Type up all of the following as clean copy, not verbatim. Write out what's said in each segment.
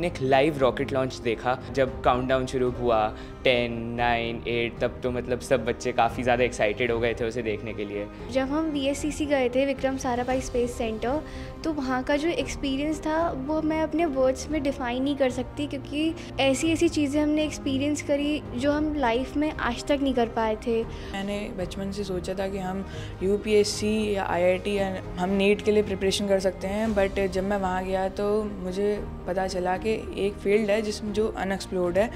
हमने एक live rocket launch देखा। जब काउंटडाउन शुरू हुआ 10, 9, 8, तब तो मतलब सब बच्चे काफ़ी ज़्यादा एक्साइटेड हो गए थे उसे देखने के लिए। जब हम वीएससीसी गए थे विक्रम साराभाई स्पेस सेंटर, तो वहाँ का जो एक्सपीरियंस था वो मैं अपने वर्ड्स में डिफ़ाइन नहीं कर सकती, क्योंकि ऐसी ऐसी चीज़ें हमने एक्सपीरियंस करी जो हम लाइफ में आज तक नहीं कर पाए थे। मैंने बचपन से सोचा था कि हम यूपीएससी या आईआईटी या हम नीट के लिए प्रिपरेशन कर सकते हैं, बट जब मैं वहाँ गया तो मुझे पता चला कि एक फील्ड है जिसमें जो अनएक्सप्लोर्ड है,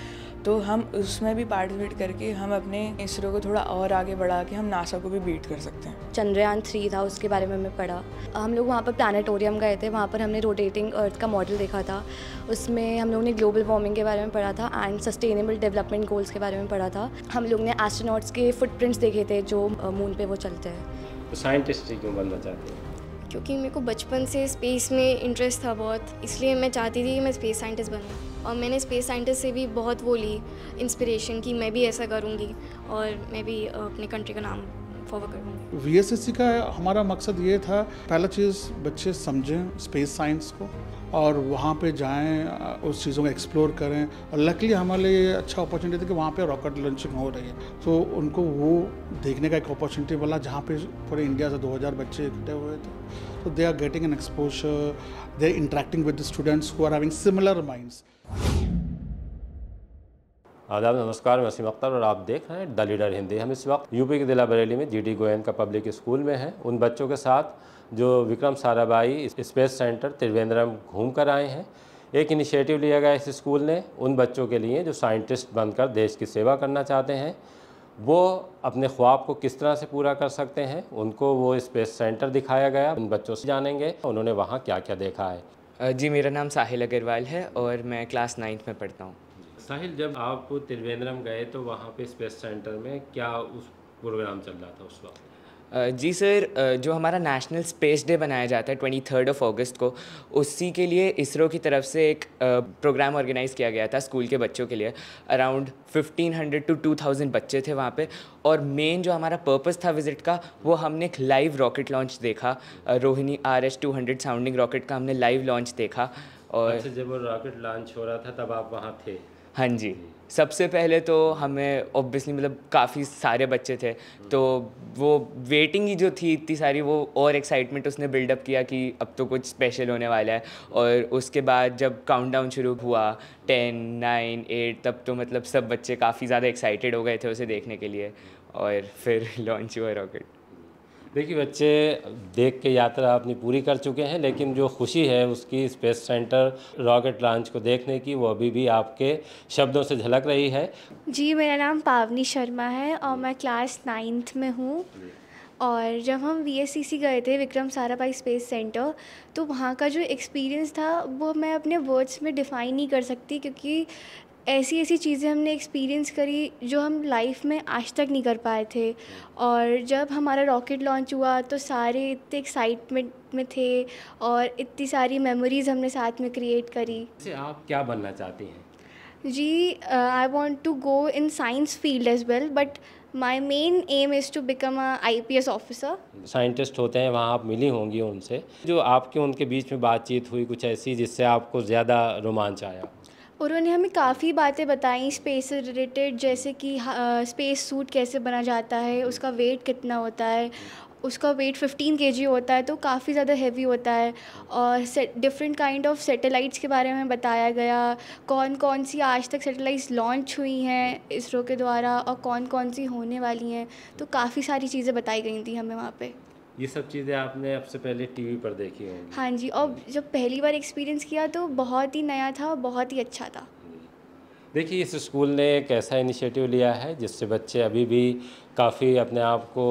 तो हम उसमें भी पार्टिसिपेट करके हम अपने इसरो को थोड़ा और आगे बढ़ा के हम नासा को भी बीट कर सकते हैं। चंद्रयान 3 था, उसके बारे में मैं पढ़ा। हम लोग वहाँ पर प्लानेटोरियम गए थे, वहाँ पर हमने रोटेटिंग अर्थ का मॉडल देखा था। उसमें हम लोगों ने ग्लोबल वार्मिंग के बारे में पढ़ा था एंड सस्टेनेबल डेवलपमेंट गोल्स के बारे में पढ़ा था। हम लोग ने एस्ट्रोनॉट्स के फुटप्रिंट्स देखे थे जो मून पे वो चलते हैं। तो साइंटिस्ट क्यों बनना चाहते हैं? क्योंकि मेरे को बचपन से स्पेस में इंटरेस्ट था बहुत, इसलिए मैं चाहती थी कि मैं स्पेस साइंटिस्ट बनूँ। और मैंने स्पेस साइंटिस्ट से भी बहुत वो ली इंस्पिरेशन कि मैं भी ऐसा करूँगी और मैं भी अपने कंट्री का नाम फॉरवर्ड करूँगी। वीएसएससी का हमारा मकसद ये था, पहला चीज़ बच्चे समझें स्पेस साइंस को और वहाँ पे जाएं, उस चीज़ों को एक्सप्लोर करें। और लकीली हमारे लिए अच्छा अपॉर्चुनिटी थी कि वहाँ पे रॉकेट लॉन्चिंग हो रही है, तो उनको वो देखने का एक अपॉर्चुनिटी मिला जहाँ पे पूरे इंडिया से 2000 बच्चे इकट्ठे हुए थे। तो they are getting an exposure, they are interacting with the students who are having similar minds. आदाब, नमस्कार, मैं वसीम अख्तर और आप देख रहे हैं द लीडर हिंदी। हम इस वक्त यूपी के जिला बरेली में जीडी गोयनका पब्लिक स्कूल में हैं। उन बच्चों के साथ जो विक्रम साराभाई स्पेस सेंटर त्रिवेंद्रम घूम कर आए हैं। एक इनिशिएटिव लिया गया इस स्कूल ने उन बच्चों के लिए जो साइंटिस्ट बनकर देश की सेवा करना चाहते हैं, वो अपने ख्वाब को किस तरह से पूरा कर सकते हैं, उनको वो स्पेस सेंटर दिखाया गया। उन बच्चों से जानेंगे उन्होंने वहाँ क्या क्या देखा है। जी, मेरा नाम साहिल अग्रवाल है और मैं क्लास 9th में पढ़ता हूँ। साहिल, जब आप त्रिवेंद्रम गए तो वहाँ पे स्पेस सेंटर में क्या उस प्रोग्राम चल रहा था उस वक्त? जी सर, जो हमारा नेशनल स्पेस डे बनाया जाता है 23 अगस्त को, उसी के लिए इसरो की तरफ से एक प्रोग्राम ऑर्गेनाइज़ किया गया था स्कूल के बच्चों के लिए। अराउंड 1500 to 2000 बच्चे थे वहाँ पे। और मेन जो हमारा पर्पस था विज़िट का, वो हमने एक लाइव रॉकेट लॉन्च देखा। रोहिणी RS-200 साउंडिंग रॉकेट का हमने लाइव लॉन्च देखा। और अच्छा, जब वो रॉकेट लॉन्च हो रहा था तब आप वहाँ थे? हाँ जी, सबसे पहले तो हमें ऑब्वियसली मतलब काफ़ी सारे बच्चे थे, तो वो वेटिंग ही जो थी इतनी सारी, वो और एक्साइटमेंट उसने बिल्डअप किया कि अब तो कुछ स्पेशल होने वाला है। और उसके बाद जब काउंटडाउन शुरू हुआ 10, 9, 8, तब तो मतलब सब बच्चे काफ़ी ज़्यादा एक्साइटेड हो गए थे उसे देखने के लिए। और फिर लॉन्च हुआ रॉकेट। देखिए, बच्चे देख के यात्रा अपनी पूरी कर चुके हैं, लेकिन जो खुशी है उसकी स्पेस सेंटर रॉकेट लॉन्च को देखने की, वो अभी भी आपके शब्दों से झलक रही है। जी, मेरा नाम पावनी शर्मा है और मैं क्लास 9th में हूँ। और जब हम वीएससीसी गए थे विक्रम साराभाई स्पेस सेंटर, तो वहाँ का जो एक्सपीरियंस था वो मैं अपने वर्ड्स में डिफ़ाइन नहीं कर सकती, क्योंकि ऐसी ऐसी चीज़ें हमने एक्सपीरियंस करी जो हम लाइफ में आज तक नहीं कर पाए थे। और जब हमारा रॉकेट लॉन्च हुआ तो सारे इतने एक्साइटमेंट में थे और इतनी सारी मेमोरीज़ हमने साथ में क्रिएट करी। से आप क्या बनना चाहती हैं? जी, I want to go in science field as well, but my main aim is to become a IPS officer. Scientist होते हैं, वहाँ आप मिली होंगी उनसे, जो आपके उनके बीच में बातचीत हुई कुछ ऐसी जिससे आपको ज़्यादा रोमांच आया? उन्होंने हमें काफ़ी बातें बताई स्पेस से रिलेटेड, जैसे कि स्पेस सूट कैसे बना जाता है, उसका वेट कितना होता है। उसका वेट 15 kg होता है, तो काफ़ी ज़्यादा हेवी होता है। और डिफरेंट काइंड ऑफ सैटेलाइट्स के बारे में बताया गया, कौन कौन सी आज तक सैटेलाइट्स लॉन्च हुई हैं इसरो के द्वारा और कौन कौन सी होने वाली हैं। तो काफ़ी सारी चीज़ें बताई गई थी हमें वहाँ पे। ये सब चीज़ें आपने अब से पहले टीवी पर देखी होंगी? हाँ जी, और जब पहली बार एक्सपीरियंस किया तो बहुत ही नया था, बहुत ही अच्छा था। देखिए, इस स्कूल ने एक ऐसा इनिशिएटिव लिया है जिससे बच्चे अभी भी काफ़ी अपने आप को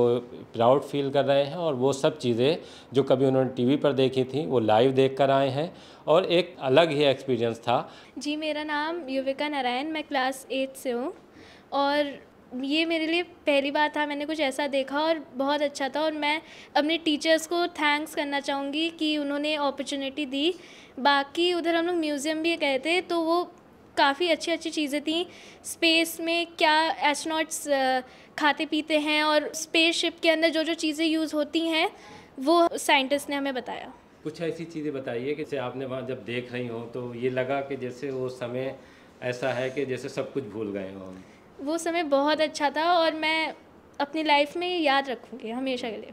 प्राउड फील कर रहे हैं, और वो सब चीज़ें जो कभी उन्होंने टीवी पर देखी थी वो लाइव देख कर आए हैं, और एक अलग ही एक्सपीरियंस था। जी, मेरा नाम युविका नारायण, मैं क्लास 8 से हूँ और ये मेरे लिए पहली बार था, मैंने कुछ ऐसा देखा और बहुत अच्छा था। और मैं अपने टीचर्स को थैंक्स करना चाहूँगी कि उन्होंने अपॉर्चुनिटी दी। बाकी उधर हम लोग म्यूज़ियम भी गए थे, तो वो काफ़ी अच्छी अच्छी चीज़ें थी। स्पेस में क्या एस्ट्रोनॉट्स खाते पीते हैं और स्पेसशिप के अंदर जो जो चीज़ें यूज़ होती हैं वो साइंटिस्ट ने हमें बताया। कुछ ऐसी चीज़ें बताइए कि जैसे आपने वहाँ जब देख रही हो तो ये लगा कि जैसे वो समय ऐसा है कि जैसे सब कुछ भूल गए हो हम। वो समय बहुत अच्छा था और मैं अपनी लाइफ में ये याद रखूँगी हमेशा के लिए।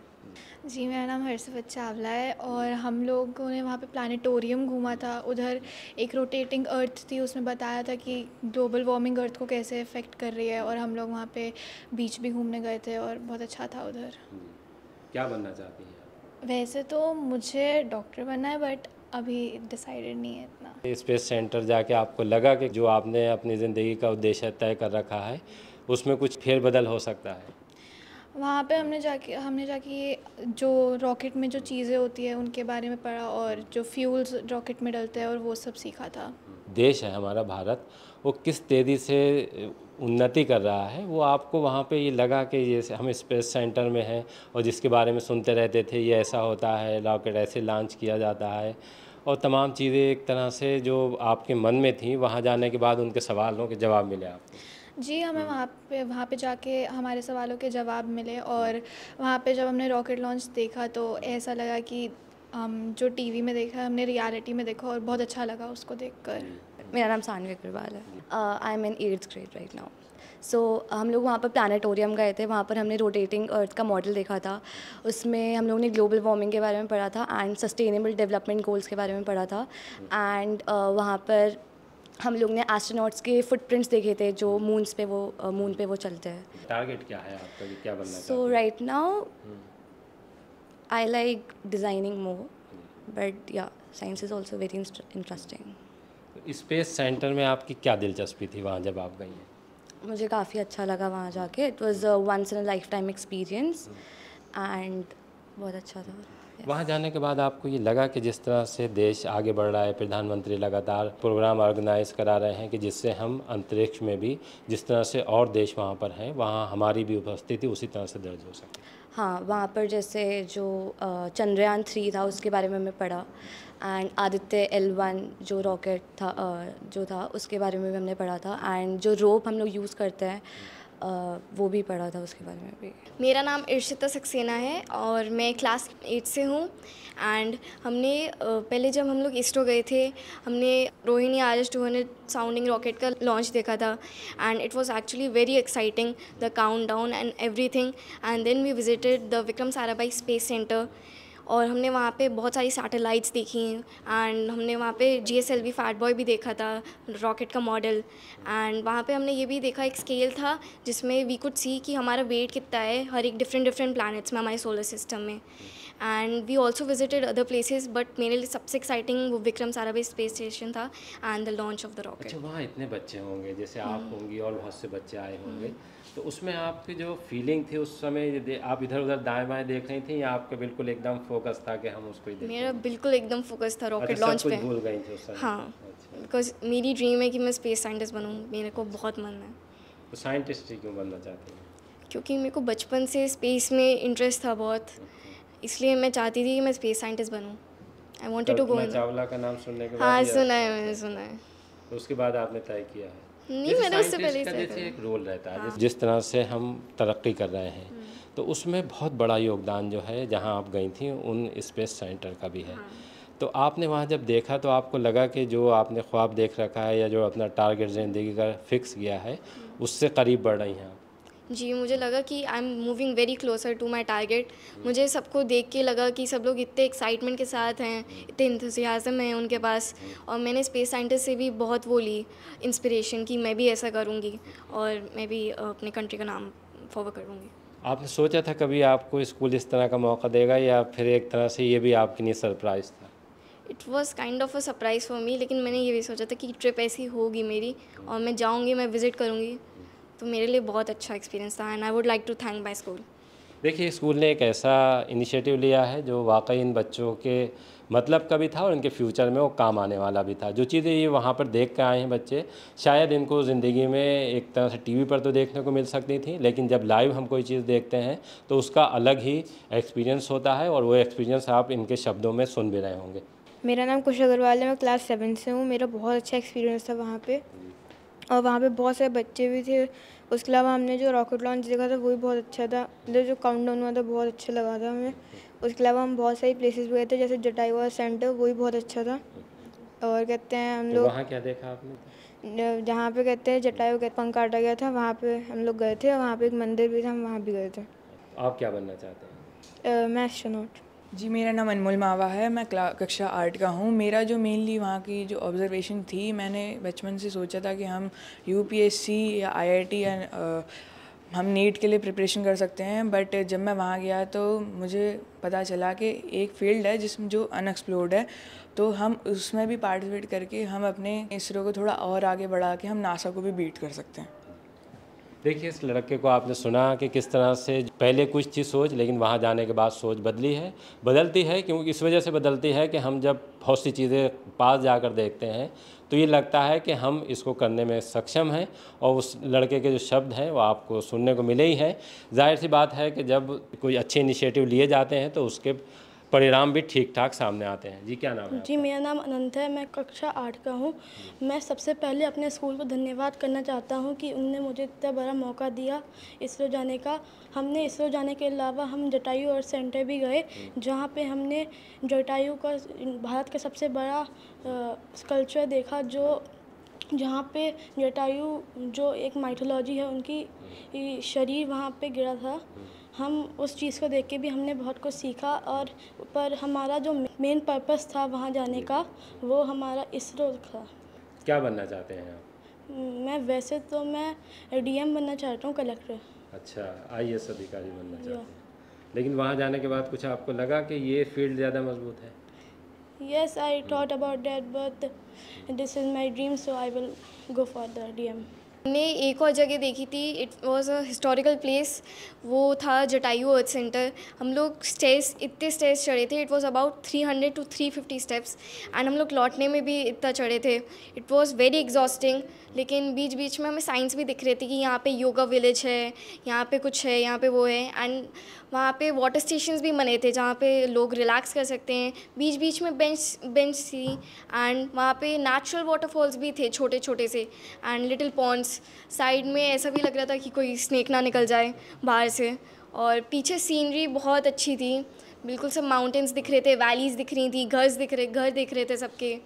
जी, मेरा नाम हर्षिवत चावला है और हम लोगों ने वहाँ पे प्लानिटोरियम घूमा था। उधर एक रोटेटिंग अर्थ थी, उसमें बताया था कि ग्लोबल वार्मिंग अर्थ को कैसे अफेक्ट कर रही है, और हम लोग वहाँ पे बीच भी घूमने गए थे और बहुत अच्छा था उधर। क्या बनना चाहती हैं आप? वैसे तो मुझे डॉक्टर बनना है, बट अभी डिसाइडेड नहीं है इतना। स्पेस सेंटर जाके आपको लगा कि जो आपने अपनी ज़िंदगी का उद्देश्य तय कर रखा है उसमें कुछ फेरबदल हो सकता है? वहाँ पे हमने जाके जो रॉकेट में जो चीज़ें होती है उनके बारे में पढ़ा, और जो फ्यूल्स रॉकेट में डलते हैं और वो सब सीखा था। देश है हमारा भारत, वो किस तेज़ी से उन्नति कर रहा है, वो आपको वहाँ पे ये लगा कि जैसे हम स्पेस सेंटर में हैं और जिसके बारे में सुनते रहते थे ये ऐसा होता है, रॉकेट ऐसे लॉन्च किया जाता है, और तमाम चीज़ें एक तरह से जो आपके मन में थी वहाँ जाने के बाद उनके सवालों के जवाब मिले आपको? जी, हमें वहाँ पे जाके हमारे सवालों के जवाब मिले, और वहाँ पे जब हमने रॉकेट लॉन्च देखा तो ऐसा लगा कि हम जो टीवी में देखा हमने रियलिटी में देखा, और बहुत अच्छा लगा उसको देखकर। मेरा नाम सानवी अग्रवाल है। I am in 8th grade right now. So हम लोग वहाँ पर प्लानिटोरियम गए थे, वहाँ पर हमने रोटेटिंग अर्थ का मॉडल देखा था। उसमें हम लोगों ने ग्लोबल वार्मिंग के बारे में पढ़ा था एंड सस्टेनेबल डेवलपमेंट गोल्स के बारे में पढ़ा था। एंड वहाँ पर हम लोग ने एस्ट्रोनॉट्स के फुटप्रिंट्स देखे थे जो मून पे वो चलते हैं। टारगेट क्या है आपका कि क्या बनना चाहते हैं? So right now I like designing more, but yeah science is also very interesting. Space centre में आपकी क्या दिलचस्पी थी वहाँ जब आप गई हैं? मुझे काफ़ी अच्छा लगा वहाँ जाके। It was once in a lifetime experience and बहुत अच्छा था। वहाँ जाने के बाद आपको ये लगा कि जिस तरह से देश आगे बढ़ रहा है, प्रधानमंत्री लगातार प्रोग्राम ऑर्गेनाइज करा रहे हैं कि जिससे हम अंतरिक्ष में भी जिस तरह से और देश वहाँ पर हैं वहाँ हमारी भी उपस्थिति उसी तरह से दर्ज हो सके? हाँ, वहाँ पर जैसे जो चंद्रयान 3 था उसके बारे में मैं पढ़ा, एंड आदित्य L1 जो रॉकेट था जो था उसके बारे में भी हमने पढ़ा था, एंड जो रोप हम लोग यूज़ करते हैं वो भी पढ़ा था उसके बारे में भी। मेरा नाम इर्शिता सक्सेना है और मैं क्लास 8 से हूँ। एंड हमने पहले जब हम लोग इसरो गए थे हमने रोहिणी RS-200 साउंडिंग रॉकेट का लॉन्च देखा था, and it was actually very exciting, the countdown and everything. And then we visited the Vikram Sarabhai space centre, और हमने वहाँ पे बहुत सारी सैटेलाइट्स देखी, एंड हमने वहाँ पे GSLV फैट बॉय भी देखा था, रॉकेट का मॉडल। एंड वहाँ पे हमने ये भी देखा, एक स्केल था जिसमें वी कुड सी कि हमारा वेट कितना है हर एक डिफरेंट प्लैनेट्स में हमारे सोलर सिस्टम में। And we also visited other places, but मेरे लिए सबसे एक्साइटिंग वो विक्रम साराभाई स्पेस स्टेशन था and the launch of the rocket. अच्छा, वहाँ इतने बच्चे होंगे, जैसे आप होंगी और बहुत से बच्चे आए होंगे, तो उसमें आपकी जो फीलिंग थी उस समय आप इधर उधर दाएं बाएं देख रही थी या आपका बिल्कुल एकदम फोकस था कि हम उसको ही देखें? मेरा बिल्कुल एकदम फोकस था रॉकेट अच्छा, लॉन्च सब पे। कुछ भूल गई थी उस समय? हाँ, अच्छा, बिकॉज मेरी ड्रीम है कि मैं स्पेस साइंटिस्ट बनूँ, मेरे को बहुत मन है। तो साइंटिस्ट ही क्यों बनना चाहती हैं? क्योंकि मेरे को बचपन से स्पेस में इंटरेस्ट था बहुत, इसलिए मैं चाहती थी कि मैं स्पेस साइंटिस्ट बनूँ। आई वांटेड टू गो इन। चावला का नाम सुनने के बाद हाँ, या- सुना है, मैंने सुना है। तो उसके बाद आपने तय किया है? नहीं, जैसे मैंने उससे साइंटिस्ट पहले ही का तय जैसे करा। एक रोल रहता है, जिस तरह से हम तरक्की कर रहे हैं तो उसमें बहुत बड़ा योगदान जो है जहाँ आप गई थी उन स्पेस सेंटर का भी है। तो आपने वहाँ जब देखा तो आपको लगा कि जो आपने ख्वाब देख रखा है या जो अपना टारगेट ज़िंदगी का फिक्स किया है उससे करीब बढ़ रही हैं आप? जी, मुझे लगा कि I am moving very closer to my target. मुझे सबको देख के लगा कि सब लोग इतने एक्साइटमेंट के साथ हैं, इतने इंथुसियाज़म है उनके पास, और मैंने स्पेस साइंटिस्ट से भी बहुत वो ली इंस्पिरेशन कि मैं भी ऐसा करूँगी और मैं भी अपने कंट्री का नाम फॉरवर्ड करूँगी। आपने सोचा था कभी आपको स्कूल इस तरह का मौका देगा या फिर एक तरह से ये भी आपके लिए सरप्राइज़ था? It was kind of a surprise for me, लेकिन मैंने ये भी सोचा था कि ट्रिप ऐसी होगी मेरी और मैं जाऊँगी, मैं विज़िट करूँगी, तो मेरे लिए बहुत अच्छा एक्सपीरियंस था and I would like to thank my school. देखिए, स्कूल ने एक ऐसा इनिशिएटिव लिया है जो वाकई इन बच्चों के मतलब का भी था और इनके फ्यूचर में वो काम आने वाला भी था। जो चीज़ें ये वहाँ पर देख कर आए हैं बच्चे, शायद इनको ज़िंदगी में एक तरह से टीवी पर तो देखने को मिल सकती थी, लेकिन जब लाइव हम कोई चीज़ देखते हैं तो उसका अलग ही एक्सपीरियंस होता है और वो एक्सपीरियंस आप इनके शब्दों में सुन भी रहे होंगे। मेरा नाम कुश अग्रवाल है, मैं क्लास 7 से हूँ। मेरा बहुत अच्छा एक्सपीरियंस था वहाँ पे, और वहाँ पे बहुत सारे बच्चे भी थे। उसके अलावा हमने जो रॉकेट लॉन्च देखा था वो भी बहुत अच्छा था, मतलब जो काउंटडाउन हुआ था बहुत अच्छा लगा था हमें। उसके अलावा हम बहुत सारी प्लेसेस भी गए थे, जैसे जटायु अर्थ सेंटर, वो भी बहुत अच्छा था। और कहते हैं हम तो लोग वहाँ क्या देखा आपने? जहाँ पे कहते हैं जटायु का पंख काटा गया था, वहाँ पे हम लोग गए थे और वहाँ पे एक मंदिर भी था, हम वहाँ भी गए थे। आप क्या बनना चाहते हैं? मैं एस्ट्रोनॉट। जी, मेरा नाम अनमोल मावा है, मैं कक्षा 8 का हूँ। मेरा जो मेनली वहाँ की जो ऑब्जर्वेशन थी, मैंने बचपन से सोचा था कि हम यूपीएससी या आईआईटी या हम नीट के लिए प्रिपरेशन कर सकते हैं, बट जब मैं वहाँ गया तो मुझे पता चला कि एक फील्ड है जिसमें जो अनएक्सप्लोर्ड है, तो हम उसमें भी पार्टिसिपेट करके हम अपने इसरो को थोड़ा और आगे बढ़ा के हम नासा को भी बीट कर सकते हैं। देखिए, इस लड़के को आपने सुना कि किस तरह से पहले कुछ थी सोच, लेकिन वहाँ जाने के बाद सोच बदलती है क्योंकि इस वजह से बदलती है कि हम जब बहुत सी चीज़ें पास जाकर देखते हैं तो ये लगता है कि हम इसको करने में सक्षम हैं, और उस लड़के के जो शब्द हैं वो आपको सुनने को मिले ही हैं। जाहिर सी बात है कि जब कोई अच्छे इनिशिएटिव लिए जाते हैं तो उसके परिणाम भी ठीक ठाक सामने आते हैं। जी, क्या नाम है? जी, मेरा नाम अनंत है, मैं कक्षा 8 का हूँ। मैं सबसे पहले अपने स्कूल को धन्यवाद करना चाहता हूँ कि उन्होंने मुझे इतना बड़ा मौका दिया इसरो जाने का। हमने इसरो जाने के अलावा हम जटायु अर्थ सेंटर भी गए, जहाँ पे हमने जटायु का भारत का सबसे बड़ा स्कल्पचर देखा, जहाँ पे जटायु जो एक माइथोलॉजी है उनकी शरीर वहाँ पे गिरा था। हम उस चीज़ को देख के भी हमने बहुत कुछ सीखा, और पर हमारा जो मेन पर्पस था वहाँ जाने का वो हमारा इसरो था। क्या बनना चाहते हैं आप? वैसे तो मैं डीएम बनना चाहता हूँ, कलेक्टर। अच्छा, आईएएस अधिकारी बनना चाहते हैं, लेकिन वहाँ जाने के बाद कुछ आपको लगा कि ये फील्ड ज़्यादा मजबूत है? Yes, I thought about that, but this is my dream, so I will go for the DM. हमने एक और जगह देखी थी, it was a historical place, वो था जटायु अर्थ सेंटर। हम लोग इतने स्टेयर्स चढ़े थे, it was about 300 to 350 steps, and हम लोग लौटने में भी इतना चढ़े थे। इट वाज वेरी एग्जॉस्टिंग, लेकिन बीच बीच में हमें साइंस भी दिख रही थी कि यहाँ पे योगा विलेज है, यहाँ पे कुछ है, यहाँ पे वो है, एंड वहाँ पे वाटर स्टेशंस भी बने थे जहाँ पे लोग रिलैक्स कर सकते हैं। बीच बीच में बेंच थी, एंड वहाँ पे नेचुरल वाटरफॉल्स भी थे, छोटे छोटे से, एंड लिटिल पॉन्ड्स। साइड में ऐसा भी लग रहा था कि कोई स्नेक ना निकल जाए बाहर से, और पीछे सीनरी बहुत अच्छी थी, बिल्कुल सब माउंटेन्स दिख रहे थे, वैलीज़ दिख रही थी, घर दिख रहे थे सबके,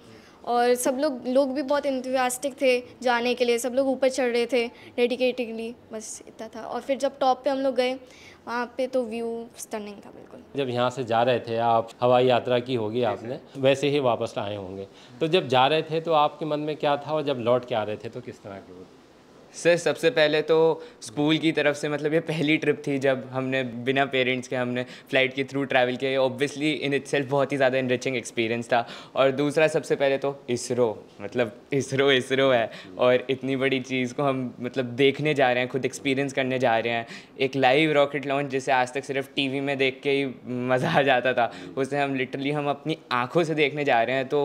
और सब लोग भी बहुत इंथुसियास्टिक थे जाने के लिए, सब लोग ऊपर चढ़ रहे थे डेडिकेटेडली, बस इतना था। और फिर जब टॉप पे हम लोग गए वहाँ पे तो व्यू स्टनिंग था बिल्कुल। जब यहाँ से जा रहे थे, आप हवाई यात्रा की होगी आपने, वैसे ही वापस आए होंगे, तो जब जा रहे थे तो आपके मन में क्या था, और जब लौट के आ रहे थे तो किस तरह के? सर, सबसे पहले तो स्कूल की तरफ से मतलब ये पहली ट्रिप थी जब हमने बिना पेरेंट्स के हमने फ़्लाइट के थ्रू ट्रैवल किया। ऑब्वियसली इन इटसेल्फ बहुत ही ज़्यादा इनरिचिंग एक्सपीरियंस था। और दूसरा, सबसे पहले तो इसरो, मतलब इसरो है, और इतनी बड़ी चीज़ को हम मतलब देखने जा रहे हैं, खुद एक्सपीरियंस करने जा रहे हैं। एक लाइव रॉकेट लॉन्च जिसे आज तक सिर्फ टीवी में देख के ही मज़ा आ जाता था, उसे हम अपनी आँखों से देखने जा रहे हैं। तो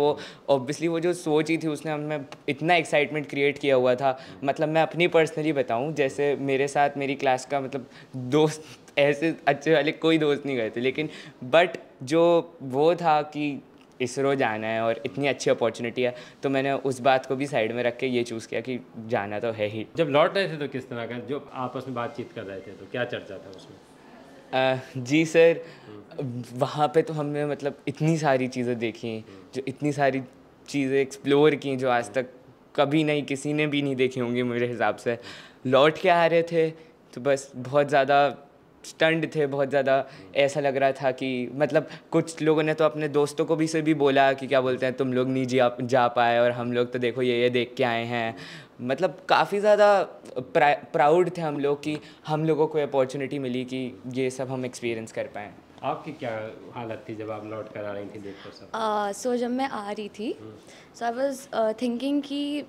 ऑब्वियसली वो जो सोच ही थी उसने हमें इतना एक्साइटमेंट क्रिएट किया हुआ था। मतलब मैं अपनी पर्सनली बताऊं, जैसे मेरे साथ मेरी क्लास का मतलब दोस्त ऐसे अच्छे वाले कोई दोस्त नहीं गए थे, लेकिन बट जो वो था कि इसरो जाना है और इतनी अच्छी अपॉर्चुनिटी है, तो मैंने उस बात को भी साइड में रख के ये चूज़ किया कि जाना तो है ही। जब लौट रहे थे तो किस तरह का, जो आपस में बातचीत कर रहे थे तो क्या चर्चा था उसमें? जी सर, वहाँ पे तो हमने मतलब इतनी सारी चीज़ें देखी, जो इतनी सारी चीज़ें एक्सप्लोर की जो आज तक कभी नहीं किसी ने भी नहीं देखी होंगी मेरे हिसाब से। लौट के आ रहे थे तो बस बहुत ज़्यादा स्टंड थे, बहुत ज़्यादा ऐसा लग रहा था कि मतलब कुछ लोगों ने तो अपने दोस्तों को भी से भी बोला कि क्या बोलते हैं, तुम लोग नहीं जा पाए और हम लोग तो देखो ये देख के आए हैं। मतलब काफ़ी ज़्यादा प्राउड थे हम लोग कि हम लोगों को अपॉर्चुनिटी मिली कि ये सब हम एक्सपीरियंस कर पाएँ। आपकी क्या हालत थी जब आप लौट कर आ रही थी देखकर सब? सो जब मैं आ रही थी, सो आई वाज थिंकिंग कि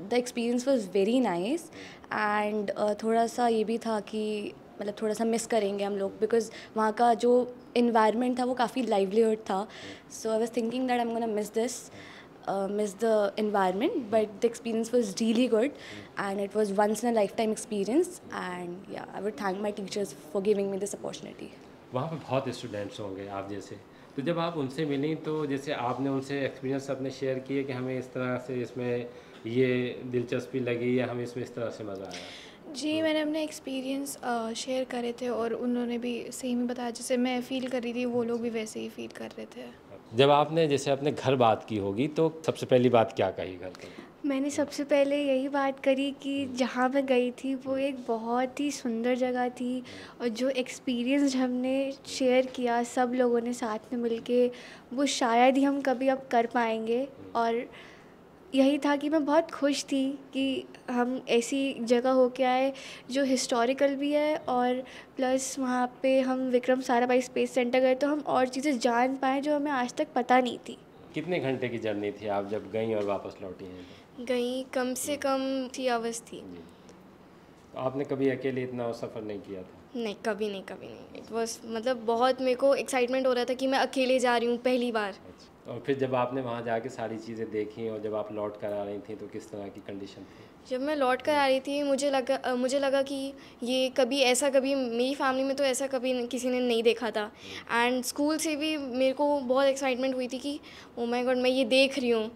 the experience was very nice, and थोड़ा सा ये भी था कि मतलब थोड़ा सा मिस करेंगे हम लोग, बिकॉज वहाँ का जो इन्वायरमेंट था वो काफ़ी लाइवलीहुड था। So I was thinking that I am gonna miss the environment, but the experience was really good and it was once in a lifetime experience, and yeah, I would thank my teachers for giving me this opportunity. वहाँ पे बहुत students होंगे आप जैसे, तो जब आप उनसे मिली तो जैसे आपने उनसे एक्सपीरियंस अपने शेयर किए कि हमें इस तरह से इसमें ये दिलचस्पी लगी या हमें इसमें इस तरह से मज़ा आया? जी, मैंने अपने एक्सपीरियंस शेयर करे थे और उन्होंने भी सेम ही बताया, जैसे मैं फ़ील कर रही थी वो लोग भी वैसे ही फ़ील कर रहे थे। जब आपने जैसे अपने घर बात की होगी तो सबसे पहली बात क्या कही घर पे? मैंने सबसे पहले यही बात करी कि जहाँ मैं गई थी वो एक बहुत ही सुंदर जगह थी, और जो एक्सपीरियंस हमने शेयर किया सब लोगों ने साथ में मिलके, वो शायद ही हम कभी अब कर पाएंगे। और यही था कि मैं बहुत खुश थी कि हम ऐसी जगह होके आए जो हिस्टोरिकल भी है, और प्लस वहाँ पे हम विक्रम साराभाई स्पेस सेंटर गए तो हम और चीज़ें जान पाएँ जो हमें आज तक पता नहीं थी। कितने घंटे की जर्नी थी आप जब गई और वापस लौटी हैं? गई कम से कम 3 आवर्स थी। तो आपने कभी अकेले इतना सफ़र नहीं किया था? नहीं, कभी नहीं, कभी नहीं। इट वाज मतलब बहुत मेरे को एक्साइटमेंट हो रहा था कि मैं अकेले जा रही हूँ पहली बार। और फिर जब आपने वहाँ जाके सारी चीज़ें देखी और जब आप लौट कर आ रही थी तो किस तरह की कंडीशन थी? जब मैं लौट कर आ रही थी मुझे लगा कि ये कभी मेरी फैमिली में तो ऐसा कभी किसी ने नहीं देखा था। एंड स्कूल से भी मेरे को बहुत एक्साइटमेंट हुई थी कि ओ माय गॉड मैं ये देख रही हूँ,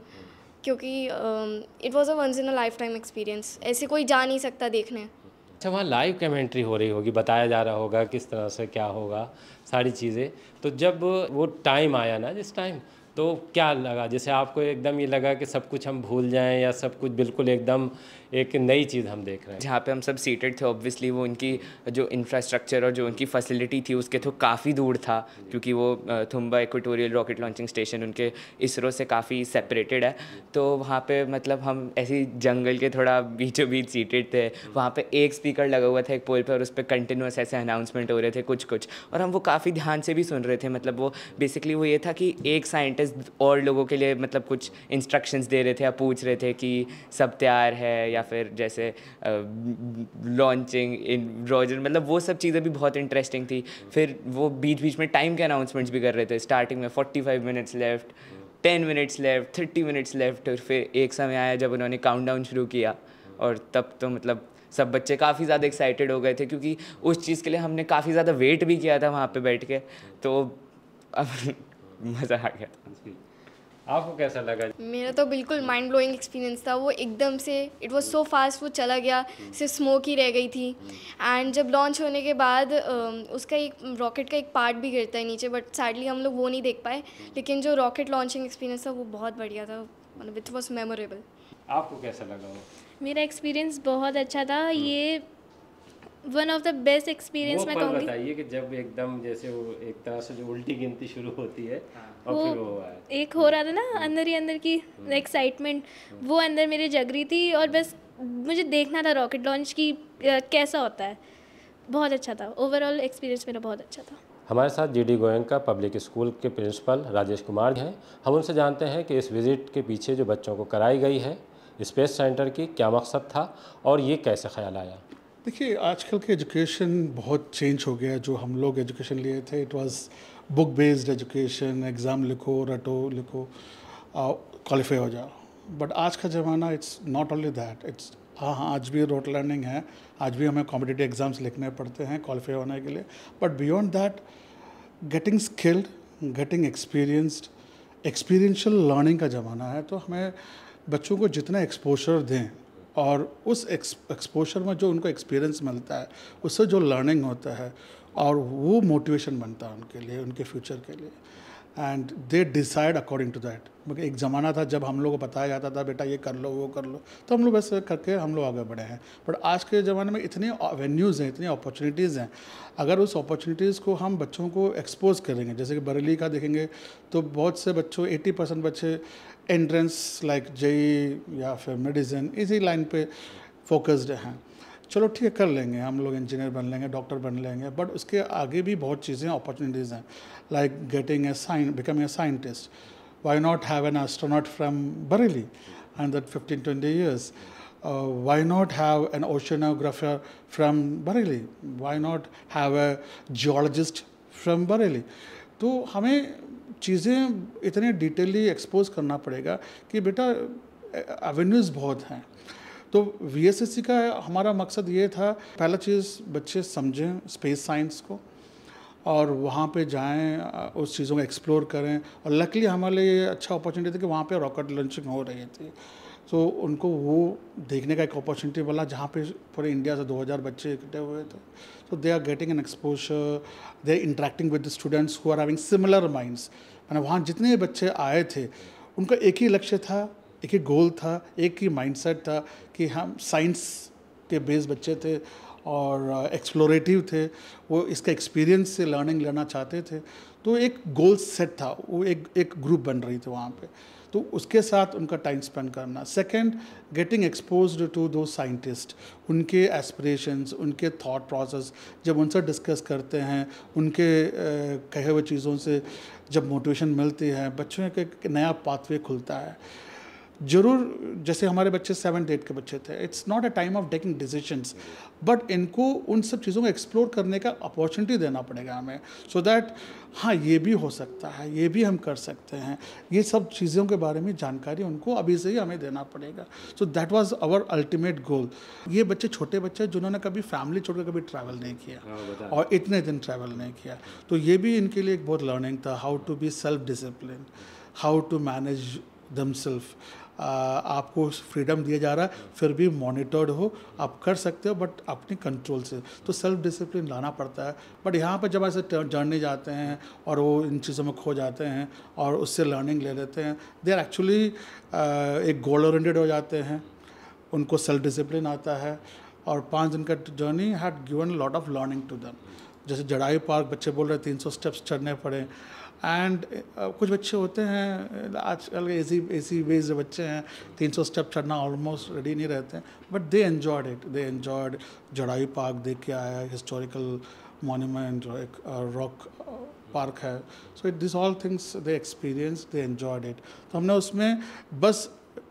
क्योंकि it was a once in a lifetime experience, ऐसे कोई जा नहीं सकता देखने। अच्छा, वहाँ लाइव कमेंट्री हो रही होगी, बताया जा रहा होगा किस तरह से क्या होगा सारी चीज़ें। तो जब वो टाइम आया ना, जिस टाइम, तो क्या लगा? जैसे आपको एकदम ये लगा कि सब कुछ हम भूल जाएं या सब कुछ बिल्कुल एकदम एक नई चीज़ हम देख रहे हैं? जहाँ पे हम सब सीटेड थे ऑब्वियसली वो उनकी जो इंफ्रास्ट्रक्चर और जो उनकी फैसिलिटी थी उसके तो काफ़ी दूर था, क्योंकि वो Thumba equatorial rocket launching station उनके इसरो से काफ़ी सेपरेटेड है। तो वहाँ पे मतलब हम ऐसी जंगल के थोड़ा बीचों बीच सीटेड थे। वहाँ पे एक स्पीकर लगा हुआ था एक पोल पे और उस पर कंटिन्यूस ऐसे अनाउंसमेंट हो रहे थे कुछ, और हम वो काफ़ी ध्यान से भी सुन रहे थे। मतलब वो बेसिकली वो ये था कि एक साइंटिस्ट और लोगों के लिए मतलब कुछ इंस्ट्रक्शंस दे रहे थे या पूछ रहे थे कि सब तैयार है, या फिर जैसे लॉन्चिंग इन रॉजर, मतलब वो सब चीज़ें भी बहुत इंटरेस्टिंग थी। फिर वो बीच बीच में टाइम के अनाउंसमेंट्स भी कर रहे थे। स्टार्टिंग में 45 minutes left, 10 minutes left, 30 minutes left, और फिर एक समय आया जब उन्होंने काउंटडाउन शुरू किया, और तब तो मतलब सब बच्चे काफ़ी ज़्यादा एक्साइटेड हो गए थे, क्योंकि उस चीज़ के लिए हमने काफ़ी ज़्यादा वेट भी किया था वहाँ पे बैठ के। तो अब मज़ा आ गया था। आपको कैसा लगा? मेरा तो बिल्कुल माइंड ब्लोइंग एक्सपीरियंस था। वो एकदम से इट वाज सो फास्ट, वो चला गया, सिर्फ स्मोक ही रह गई थी। एंड जब लॉन्च होने के बाद उसका एक रॉकेट का एक पार्ट भी गिरता है नीचे, बट सैडली हम लोग वो नहीं देख पाए। लेकिन जो रॉकेट लॉन्चिंग एक्सपीरियंस था वो बहुत बढ़िया था, मतलब इट वाज मेमोरेबल। आपको कैसा लगा वो? मेरा एक्सपीरियंस बहुत अच्छा था। ये one of the best experience मैं कहूँगी। बताइए कि जब एकदम जैसे वो एक तरह से जो उल्टी गिनती शुरू होती है और फिर वो हुआ है, एक हो रहा था ना अंदर ही अंदर की एक्साइटमेंट, वो अंदर मेरे जग रही थी, और बस मुझे देखना था रॉकेट लॉन्च की कैसा होता है। बहुत अच्छा था, ओवरऑल एक्सपीरियंस मेरा बहुत अच्छा था। हमारे साथ जीडी गोयनका पब्लिक स्कूल के प्रिंसिपल राजेश कुमार हैं। हम उनसे जानते हैं कि इस विज़िट के पीछे जो बच्चों को कराई गई है स्पेस सेंटर की क्या मकसद था और ये कैसे ख्याल आया। देखिए, आजकल के एजुकेशन बहुत चेंज हो गया। जो हम लोग एजुकेशन लिए थे, it was book based education, exam लिखो, रटो, लिखो, क्वालिफाई हो जाओ। बट आज का ज़माना it's not only that, it's हाँ, आज भी रोट लर्निंग है, आज भी हमें कॉम्पिटिटिव एग्ज़ाम्स लिखने पड़ते हैं क्वालिफाई होने के लिए। But beyond that, getting skilled, getting experienced, experiential learning का ज़माना है। तो हमें बच्चों को जितना एक्सपोजर दें और उस एक्सपोजर में जो उनको एक्सपीरियंस मिलता है, उससे जो लर्निंग होता है, और वो मोटिवेशन बनता है उनके लिए, उनके फ्यूचर के लिए, and they decide according to that. क्योंकि एक ज़माना था जब हम लोग को बताया जाता था बेटा ये कर लो, वो कर लो, तो हम लोग वैसे करके हम लोग आगे बढ़े हैं। बट आज के ज़माने में इतनी एवेन्यूज़ हैं, इतनी अपॉर्चुनिटीज़ हैं। अगर उस अपॉर्चुनिटीज़ को हम बच्चों को एक्सपोज करेंगे, जैसे कि बरेली का देखेंगे तो बहुत से बच्चों 80% बच्चे एंट्रेंस लाइक जेई या फिर मेडिसिन इसी लाइन पे फोकस्ड हैं। चलो ठीक है, कर लेंगे, हम लोग इंजीनियर बन लेंगे, डॉक्टर बन लेंगे, बट उसके आगे भी बहुत चीज़ें अपॉर्चुनिटीज़ हैं, like getting becoming a scientist. Why not have an astronaut from Bareilly and that 15-20 years? Why not have an oceanographer from Bareilly? Why not have a geologist from Bareilly? तो हमें चीज़ें इतने डिटेली एक्सपोज करना पड़ेगा कि बेटा एवेन्यूज़ बहुत हैं। तो VSSC का हमारा मकसद ये था, पहला चीज़ बच्चे समझें स्पेस साइंस को और वहाँ पे जाएं, उस चीज़ों को एक्सप्लोर करें। और लकीली हमारे लिए अच्छा अपॉर्चुनिटी थी कि वहाँ पे रॉकेट लॉन्चिंग हो रही थी। तो उनको वो देखने का एक अपॉर्चुनिटी मिला जहाँ पे पूरे इंडिया से 2000 बच्चे इकट्ठे हुए थे. So they are getting an exposure, they are interacting with the students who are having similar minds. मैंने वहाँ जितने बच्चे आए थे उनका एक ही लक्ष्य था, एक ही गोल था, एक ही माइंडसेट था कि हम साइंस के बेस बच्चे थे और एक्सप्लोरेटिव थे, वो इसका एक्सपीरियंस से लर्निंग लेना चाहते थे. तो एक गोल सेट था, वो एक ग्रुप बन रही थी वहाँ पे, तो उसके साथ उनका टाइम स्पेंड करना. सेकंड, गेटिंग एक्सपोज्ड टू दो साइंटिस्ट, उनके एस्पिरेशंस, उनके थॉट प्रोसेस जब उनसे डिस्कस करते हैं, उनके कहे हुए चीज़ों से जब मोटिवेशन मिलती है, बच्चों का एक नया पाथवे खुलता है. ज़रूर जैसे हमारे बच्चे 7th 8th के बच्चे थे, it's not a time of taking decisions, but इनको उन सब चीज़ों को एक्सप्लोर करने का अपॉर्चुनिटी देना पड़ेगा हमें, सो दैट हाँ ये भी हो सकता है, ये भी हम कर सकते हैं, ये सब चीज़ों के बारे में जानकारी उनको अभी से ही हमें देना पड़ेगा. So that was our ultimate goal. ये बच्चे छोटे बच्चे जिन्होंने कभी फैमिली छोड़कर कभी ट्रैवल नहीं किया और इतने दिन ट्रैवल नहीं किया, तो ये भी इनके लिए एक बहुत लर्निंग था, how to be self discipline, how to manage themselves. आपको फ्रीडम दिया जा रहा है, फिर भी मॉनिटर्ड हो, आप कर सकते हो बट अपनी कंट्रोल से, तो सेल्फ डिसिप्लिन लाना पड़ता है. बट यहाँ पर जब ऐसे जर्नी जाते हैं और वो इन चीज़ों में खो जाते हैं और उससे लर्निंग ले लेते हैं, दे आर एक्चुअली एक गोल ओरिएंटेड हो जाते हैं, उनको सेल्फ डिसिप्लिन आता है और 5 दिन का journey had given lot of learning to them. जैसे जड़ायू पार्क बच्चे बोल रहे 300 स्टेप्स चढ़ने पड़े, एंड कुछ बच्चे होते हैं आजकल ऐसी वेज बच्चे हैं 300 स्टेप चढ़ना ऑलमोस्ट रेडी नहीं रहते हैं, but they enjoyed it, they enjoyed. Jatayu park देख के आया, हिस्टोरिकल मॉन्यूमेंट, एक रॉक पार्क है, so this all things they experience, they enjoyed it. तो हमने उसमें बस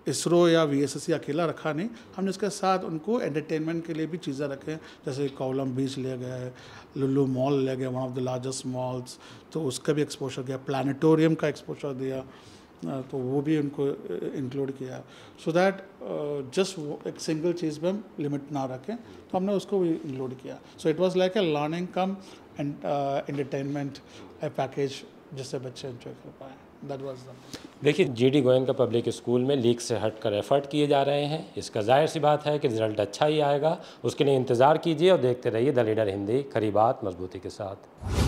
इसरो या VSSC अकेला रखा नहीं, हमने इसके साथ उनको एंटरटेनमेंट के लिए भी चीज़ें रखें, जैसे कोवलम बीच ले गए, लुल्लू मॉल ले गए, one of the largest malls, तो उसका भी एक्सपोजर किया, प्लानिटोरियम का एक्सपोजर दिया, तो वो भी उनको इंक्लूड किया, सो दैट जस्ट एक सिंगल चीज़ में हम लिमिट ना रखें, तो हमने उसको भी इंक्लूड किया. So it was like a learning come and entertainment A package जिससे बच्चे एंजॉय कर पाएँ. That was the. देखिए, GD गोयनका पब्लिक स्कूल में लीक से हटकर एफर्ट किए जा रहे हैं. इसका जाहिर सी बात है कि रिजल्ट अच्छा ही आएगा. उसके लिए इंतज़ार कीजिए और देखते रहिए द लीडर हिंदी, खरी बात मजबूती के साथ.